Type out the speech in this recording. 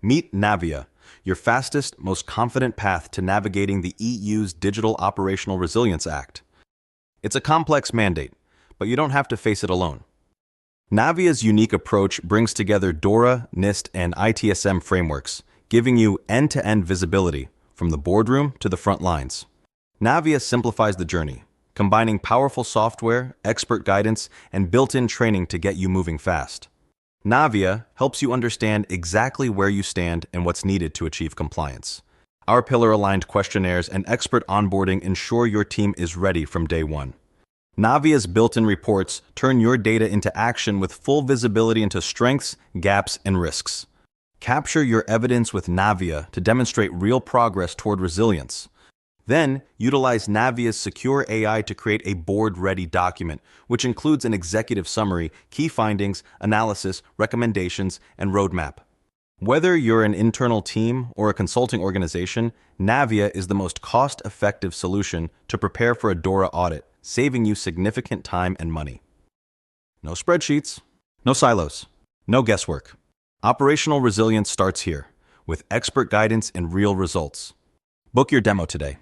Meet Navvia, your fastest, most confident path to navigating the EU's Digital Operational Resilience Act. It's a complex mandate, but you don't have to face it alone. Navvia's unique approach brings together DORA, NIST, and ITSM frameworks, giving you end-to-end visibility from the boardroom to the front lines. Navvia simplifies the journey, combining powerful software, expert guidance, and built-in training to get you moving fast. Navvia helps you understand exactly where you stand and what's needed to achieve compliance. Our pillar-aligned questionnaires and expert onboarding ensure your team is ready from day one. Navvia's built-in reports turn your data into action with full visibility into strengths, gaps, and risks. Capture your evidence with Navvia to demonstrate real progress toward resilience. Then, utilize Navvia's secure AI to create a board-ready document, which includes an executive summary, key findings, analysis, recommendations, and roadmap. Whether you're an internal team or a consulting organization, Navvia is the most cost-effective solution to prepare for a DORA audit, saving you significant time and money. No spreadsheets, no silos, no guesswork. Operational resilience starts here, with expert guidance and real results. Book your demo today.